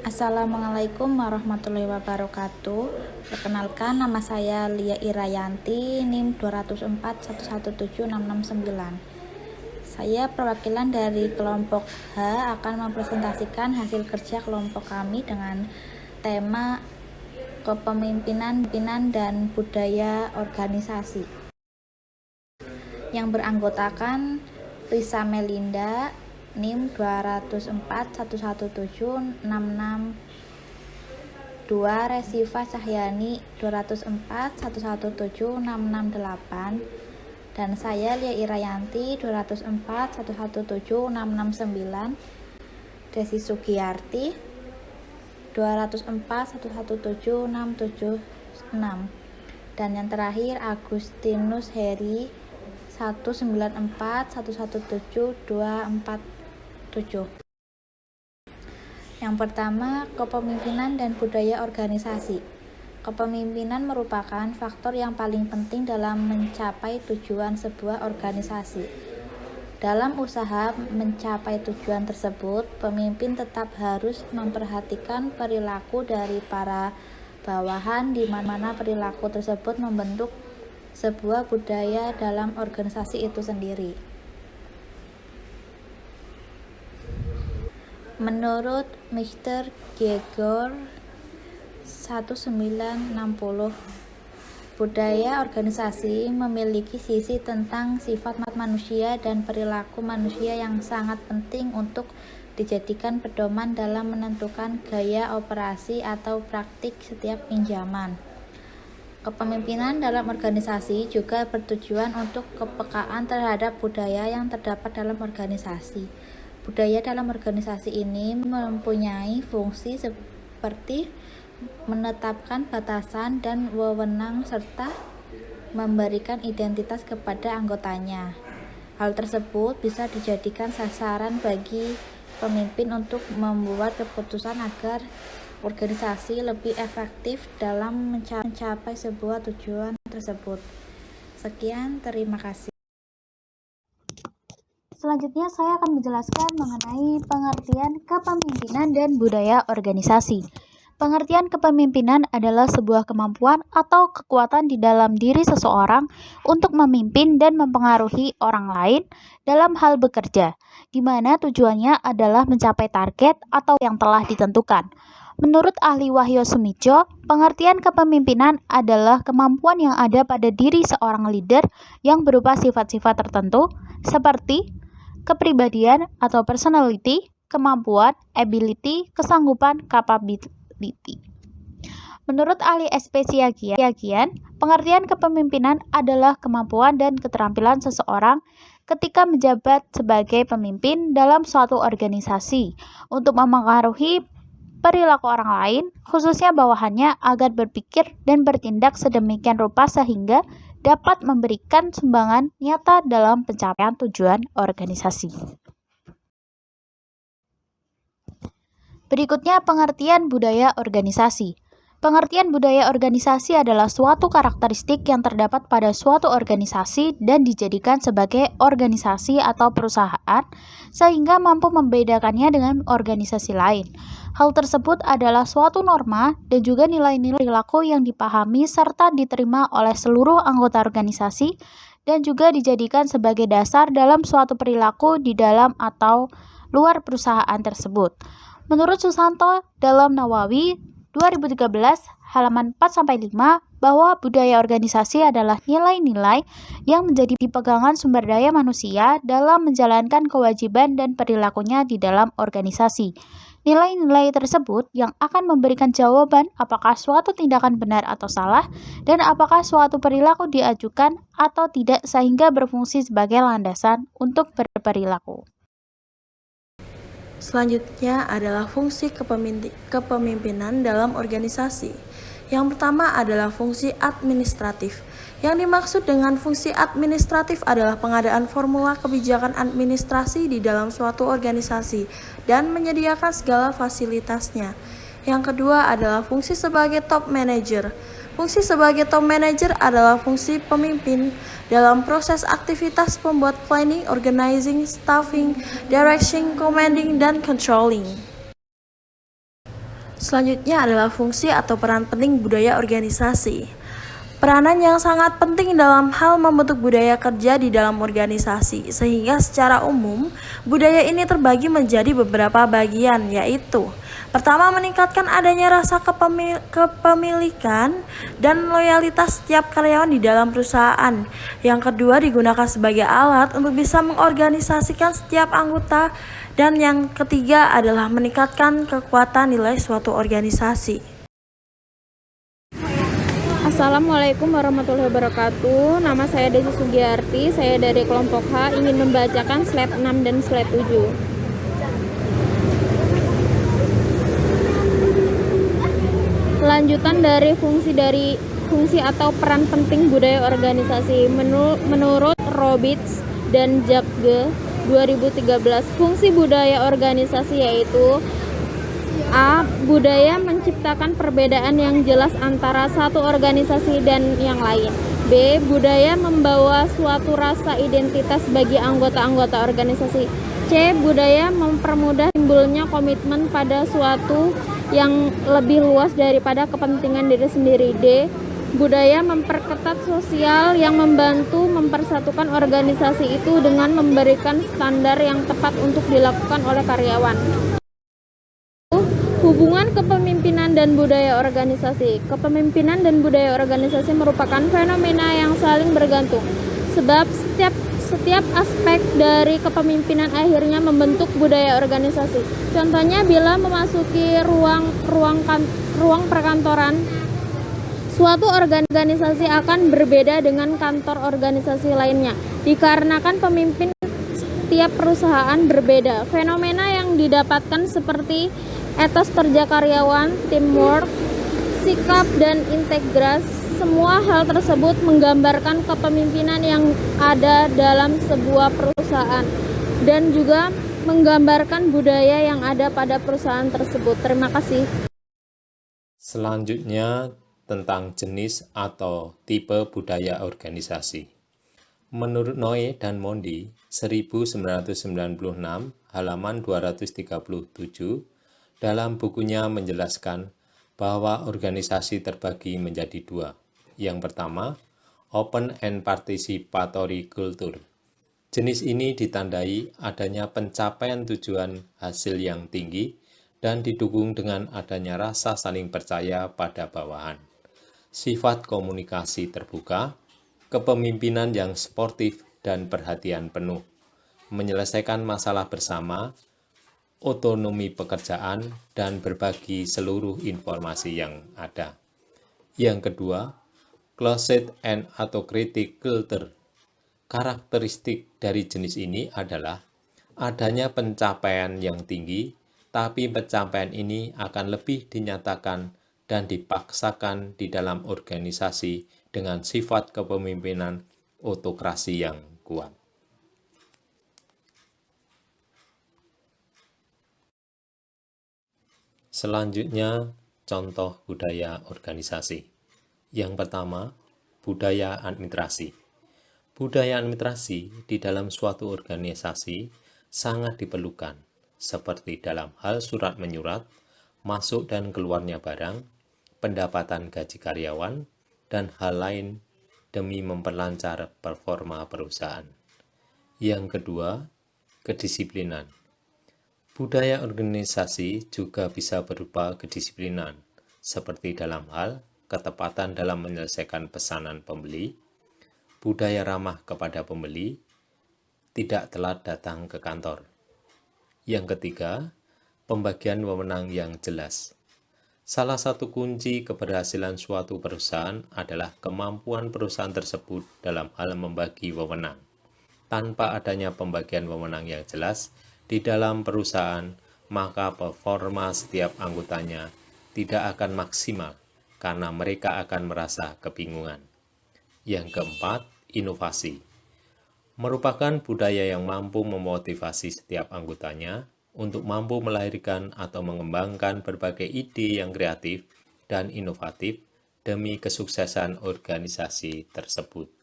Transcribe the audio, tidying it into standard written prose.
Assalamualaikum warahmatullahi wabarakatuh. Perkenalkan, nama saya Lia Irayanti, NIM 204117669. Saya perwakilan dari kelompok H akan mempresentasikan hasil kerja kelompok kami dengan tema kepemimpinan dan budaya organisasi, yang beranggotakan Risa Melinda, NIM 204117662, Resifa Cahyani 204117668, dan saya Lia Irayanti 204117669, Desi Sugiyarti 204117676, dan yang terakhir Agustinus Heri 194117247. Yang pertama, kepemimpinan dan budaya organisasi. Kepemimpinan merupakan faktor yang paling penting dalam mencapai tujuan sebuah organisasi. Dalam usaha mencapai tujuan tersebut, pemimpin tetap harus memperhatikan perilaku dari para bawahan, di mana perilaku tersebut membentuk sebuah budaya dalam organisasi itu sendiri. Menurut Mr. Gregor 1960, budaya organisasi memiliki sisi tentang sifat manusia dan perilaku manusia yang sangat penting untuk dijadikan pedoman dalam menentukan gaya operasi atau praktik setiap pinjaman. Kepemimpinan dalam organisasi juga bertujuan untuk kepekaan terhadap budaya yang terdapat dalam organisasi. Budaya dalam organisasi ini mempunyai fungsi seperti menetapkan batasan dan wewenang serta memberikan identitas kepada anggotanya. Hal tersebut bisa dijadikan sasaran bagi pemimpin untuk membuat keputusan agar organisasi lebih efektif dalam mencapai sebuah tujuan tersebut. Sekian, terima kasih. Selanjutnya saya akan menjelaskan mengenai pengertian kepemimpinan dan budaya organisasi. Pengertian kepemimpinan adalah sebuah kemampuan atau kekuatan di dalam diri seseorang untuk memimpin dan mempengaruhi orang lain dalam hal bekerja, di mana tujuannya adalah mencapai target atau yang telah ditentukan. Menurut ahli Wahyo Sumijo, pengertian kepemimpinan adalah kemampuan yang ada pada diri seorang leader yang berupa sifat-sifat tertentu seperti kepribadian atau personality, kemampuan, ability, kesanggupan, capability. Menurut ahli SP Siagian, pengertian kepemimpinan adalah kemampuan dan keterampilan seseorang ketika menjabat sebagai pemimpin dalam suatu organisasi untuk memengaruhi perilaku orang lain, khususnya bawahannya, agar berpikir dan bertindak sedemikian rupa sehingga dapat memberikan sumbangan nyata dalam pencapaian tujuan organisasi. Berikutnya pengertian budaya organisasi. Pengertian budaya organisasi adalah suatu karakteristik yang terdapat pada suatu organisasi dan dijadikan sebagai organisasi atau perusahaan sehingga mampu membedakannya dengan organisasi lain. Hal tersebut adalah suatu norma dan juga nilai-nilai perilaku yang dipahami serta diterima oleh seluruh anggota organisasi dan juga dijadikan sebagai dasar dalam suatu perilaku di dalam atau luar perusahaan tersebut. Menurut Susanto dalam Nawawi 2013 halaman 4-5 bahwa budaya organisasi adalah nilai-nilai yang menjadi pegangan sumber daya manusia dalam menjalankan kewajiban dan perilakunya di dalam organisasi. Nilai-nilai tersebut yang akan memberikan jawaban apakah suatu tindakan benar atau salah dan apakah suatu perilaku diajukan atau tidak sehingga berfungsi sebagai landasan untuk berperilaku. Selanjutnya adalah fungsi kepemimpinan dalam organisasi. Yang pertama adalah fungsi administratif. Yang dimaksud dengan fungsi administratif adalah pengadaan formula kebijakan administrasi di dalam suatu organisasi dan menyediakan segala fasilitasnya. Yang kedua adalah fungsi sebagai top manager. Fungsi sebagai top manager adalah fungsi pemimpin dalam proses aktivitas pembuat planning, organizing, staffing, direction, commanding, dan controlling. Selanjutnya adalah fungsi atau peran penting budaya organisasi. Peranan yang sangat penting dalam hal membentuk budaya kerja di dalam organisasi, sehingga secara umum budaya ini terbagi menjadi beberapa bagian, yaitu pertama, meningkatkan adanya rasa kepemilikan dan loyalitas setiap karyawan di dalam perusahaan. Yang kedua, digunakan sebagai alat untuk bisa mengorganisasikan setiap anggota. Dan yang ketiga adalah meningkatkan kekuatan nilai suatu organisasi. Assalamualaikum warahmatullahi wabarakatuh. Nama saya Desi Sugiyarti, saya dari kelompok H, ingin membacakan slide 6 dan slide 7. Lanjutan dari fungsi atau peran penting budaya organisasi. Menurut Roberts dan Jagge 2013, fungsi budaya organisasi yaitu A. Budaya menciptakan perbedaan yang jelas antara satu organisasi dan yang lain. B. Budaya membawa suatu rasa identitas bagi anggota-anggota organisasi. C. Budaya mempermudah timbulnya komitmen pada suatu yang lebih luas daripada kepentingan diri sendiri. D. Budaya memperketat sosial yang membantu mempersatukan organisasi itu dengan memberikan standar yang tepat untuk dilakukan oleh karyawan. Hubungan kepemimpinan dan budaya organisasi. Kepemimpinan dan budaya organisasi merupakan fenomena yang saling bergantung, sebab setiap aspek dari kepemimpinan akhirnya membentuk budaya organisasi. Contohnya, bila memasuki ruang perkantoran, suatu organisasi akan berbeda dengan kantor organisasi lainnya, dikarenakan pemimpin setiap perusahaan berbeda. Fenomena yang didapatkan seperti etos kerja karyawan, teamwork, sikap dan integritas, semua hal tersebut menggambarkan kepemimpinan yang ada dalam sebuah perusahaan dan juga menggambarkan budaya yang ada pada perusahaan tersebut. Terima kasih. Selanjutnya tentang jenis atau tipe budaya organisasi. Menurut Noe dan Mondi, 1996, halaman 237, dalam bukunya menjelaskan bahwa organisasi terbagi menjadi dua. Yang pertama, Open and Participatory Culture. Jenis ini ditandai adanya pencapaian tujuan hasil yang tinggi dan didukung dengan adanya rasa saling percaya pada bawahan. Sifat komunikasi terbuka, kepemimpinan yang sportif dan perhatian penuh, menyelesaikan masalah bersama, otonomi pekerjaan, dan berbagi seluruh informasi yang ada. Yang kedua, closed and autocratic culture. Karakteristik dari jenis ini adalah adanya pencapaian yang tinggi, tapi pencapaian ini akan lebih dinyatakan dan dipaksakan di dalam organisasi dengan sifat kepemimpinan autokrasi yang kuat. Selanjutnya, contoh budaya organisasi. Yang pertama, budaya administrasi. Budaya administrasi di dalam suatu organisasi sangat diperlukan, seperti dalam hal surat menyurat, masuk dan keluarnya barang, pendapatan gaji karyawan, dan hal lain demi memperlancar performa perusahaan. Yang kedua, kedisiplinan. Budaya organisasi juga bisa berupa kedisiplinan, seperti dalam hal ketepatan dalam menyelesaikan pesanan pembeli, budaya ramah kepada pembeli, tidak telat datang ke kantor. Yang ketiga, pembagian wewenang yang jelas. Salah satu kunci keberhasilan suatu perusahaan adalah kemampuan perusahaan tersebut dalam hal membagi wewenang. Tanpa adanya pembagian wewenang yang jelas di dalam perusahaan, maka performa setiap anggotanya tidak akan maksimal karena mereka akan merasa kebingungan. Yang keempat, inovasi. Merupakan budaya yang mampu memotivasi setiap anggotanya untuk mampu melahirkan atau mengembangkan berbagai ide yang kreatif dan inovatif demi kesuksesan organisasi tersebut.